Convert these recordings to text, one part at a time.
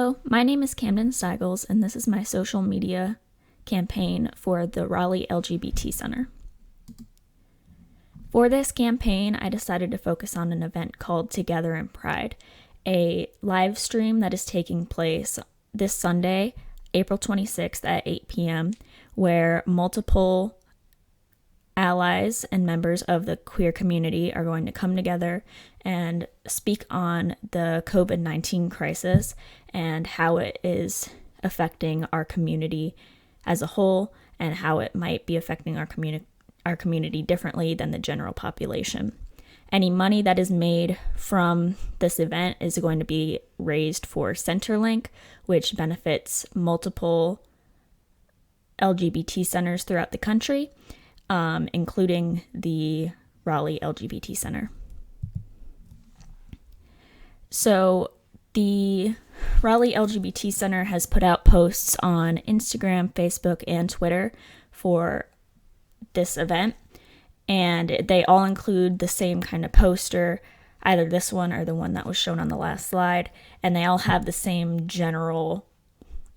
Hello, my name is Camden Steigels, and this is my social media campaign for the Raleigh LGBT Center. For this campaign, I decided to focus on an event called Together in Pride, a live stream that is taking place this Sunday, April 26th at 8 p.m., where multiple allies and members of the queer community are going to come together and speak on the COVID-19 crisis and how it is affecting our community as a whole and how it might be affecting our community differently than the general population. Any money that is made from this event is going to be raised for Centerlink, which benefits multiple LGBT centers throughout the country, including the Raleigh LGBT Center. So the Raleigh LGBT Center has put out posts on Instagram, Facebook, and Twitter for this event, and they all include the same kind of poster, either this one or the one that was shown on the last slide, and they all have the same general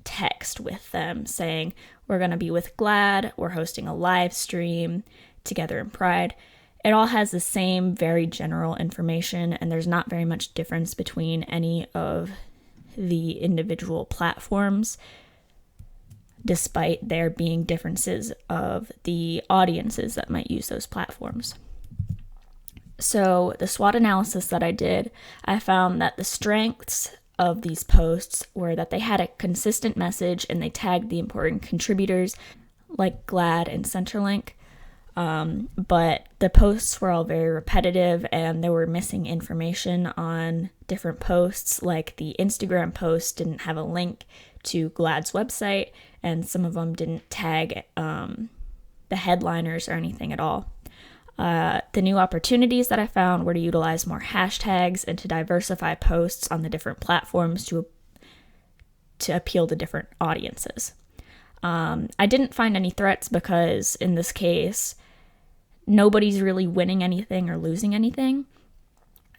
text with them saying, we're going to be with GLAAD, we're hosting a live stream, Together in Pride. It all has the same very general information, and there's not very much difference between any of the individual platforms, despite there being differences of the audiences that might use those platforms. So the SWOT analysis that I did, I found that the strengths of these posts were that they had a consistent message and they tagged the important contributors like GLAAD and Centerlink. But the posts were all very repetitive and there were missing information on different posts. Like the Instagram post didn't have a link to GLAAD's website, and some of them didn't tag the headliners or anything at all. The new opportunities that I found were to utilize more hashtags and to diversify posts on the different platforms to appeal to different audiences. I didn't find any threats because in this case, nobody's really winning anything or losing anything.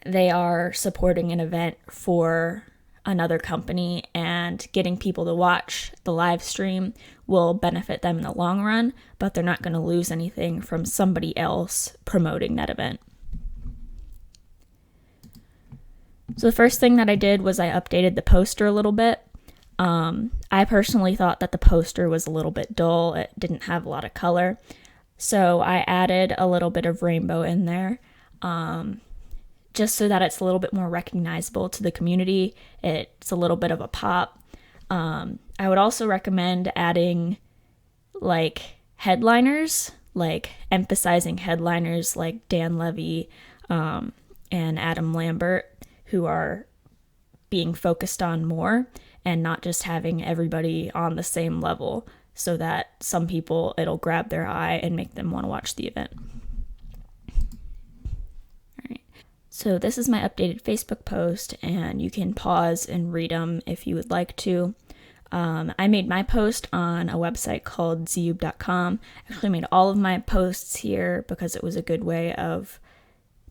They are supporting an event for another company, and getting people to watch the live stream will benefit them in the long run, but they're not going to lose anything from somebody else promoting that event. So the first thing that I did was I updated the poster a little bit. I personally thought that the poster was a little bit dull. It didn't have a lot of color. So I added a little bit of rainbow in there, just so that it's a little bit more recognizable to the community. It's a little bit of a pop. I would also recommend adding headliners, emphasizing headliners like Dan Levy and Adam Lambert, who are being focused on more, and not just having everybody on the same level, so that some people, it'll grab their eye and make them want to watch the event. All right. So this is my updated Facebook post, and you can pause and read them if you would like to. I made my post on a website called zoob.com. I actually made all of my posts here because it was a good way of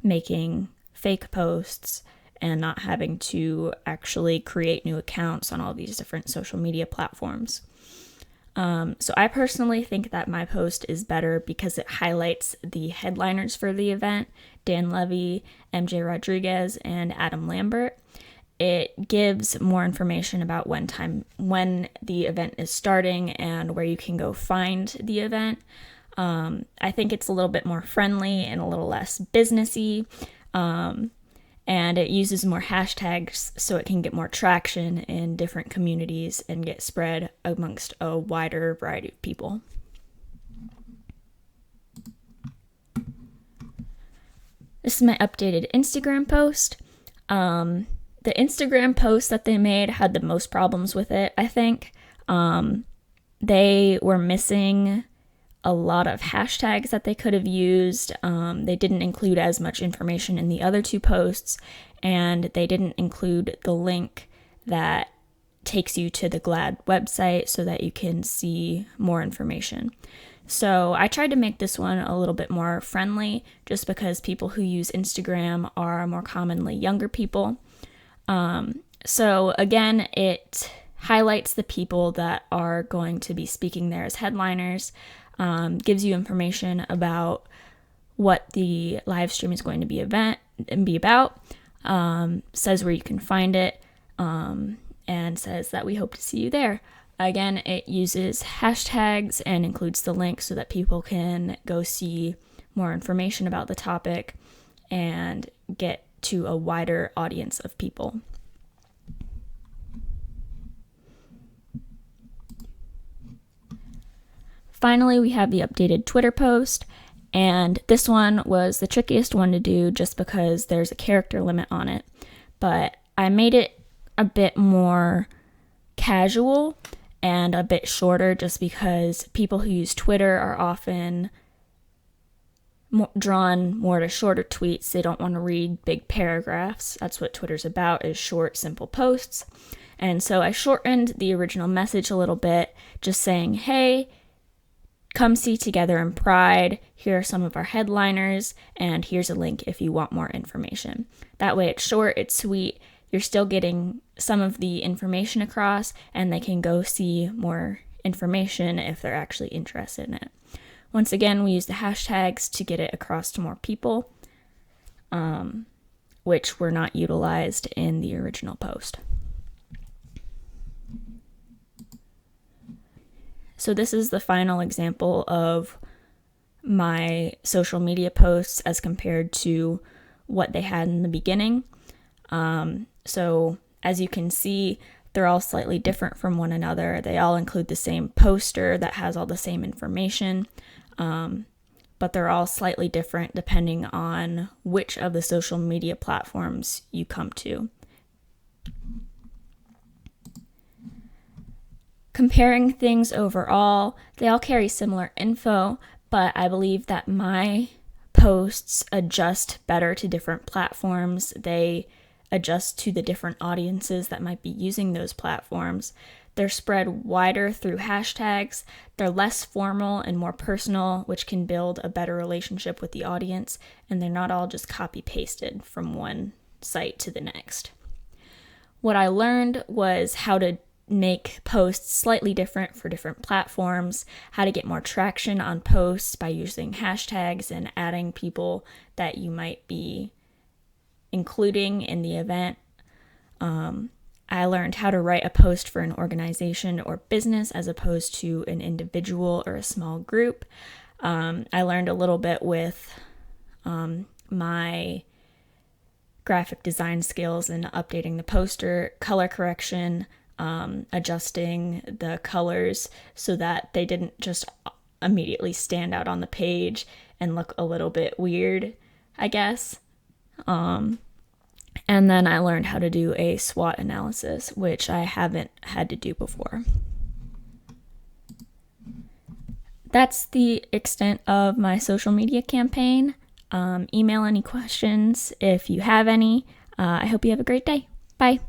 making fake posts and not having to actually create new accounts on all these different social media platforms. So I personally think that my post is better because it highlights the headliners for the event, Dan Levy, MJ Rodriguez, and Adam Lambert. It gives more information about when the event is starting and where you can go find the event. I think it's a little bit more friendly and a little less businessy. And it uses more hashtags so it can get more traction in different communities and get spread amongst a wider variety of people. This is my updated Instagram post. The Instagram post that they made had the most problems with it, I think. They were missing a lot of hashtags that they could have used. They didn't include as much information in the other two posts, and they didn't include the link that takes you to the GLAAD website so that you can see more information. So I tried to make this one a little bit more friendly, just because people who use Instagram are more commonly younger people. So again, it highlights the people that are going to be speaking there as headliners, gives you information about what the live stream is going to be about, says where you can find it, and says that we hope to see you there. Again, it uses hashtags and includes the link so that people can go see more information about the topic and get to a wider audience of people. Finally, we have the updated Twitter post, and this one was the trickiest one to do just because there's a character limit on it, but I made it a bit more casual and a bit shorter just because people who use Twitter are often drawn more to shorter tweets. They don't want to read big paragraphs. That's what Twitter's about, is short, simple posts. And so I shortened the original message a little bit, just saying, hey, come see Together in Pride. Here are some of our headliners, and here's a link if you want more information. That way it's short, it's sweet, you're still getting some of the information across, and they can go see more information if they're actually interested in it. Once again, we use the hashtags to get it across to more people, which were not utilized in the original post. So this is the final example of my social media posts as compared to what they had in the beginning. So as you can see, they're all slightly different from one another. They all include the same poster that has all the same information, but they're all slightly different depending on which of the social media platforms you come to. Comparing things overall, they all carry similar info, but I believe that my posts adjust better to different platforms. They adjust to the different audiences that might be using those platforms. They're spread wider through hashtags. They're less formal and more personal, which can build a better relationship with the audience, and they're not all just copy-pasted from one site to the next. What I learned was how to make posts slightly different for different platforms, how to get more traction on posts by using hashtags and adding people that you might be including in the event. I learned how to write a post for an organization or business as opposed to an individual or a small group. I learned a little bit with my graphic design skills and updating the poster, color correction, adjusting the colors so that they didn't just immediately stand out on the page and look a little bit weird, I guess. And then I learned how to do a SWOT analysis, which I haven't had to do before. That's the extent of my social media campaign. Email any questions if you have any. I hope you have a great day. Bye.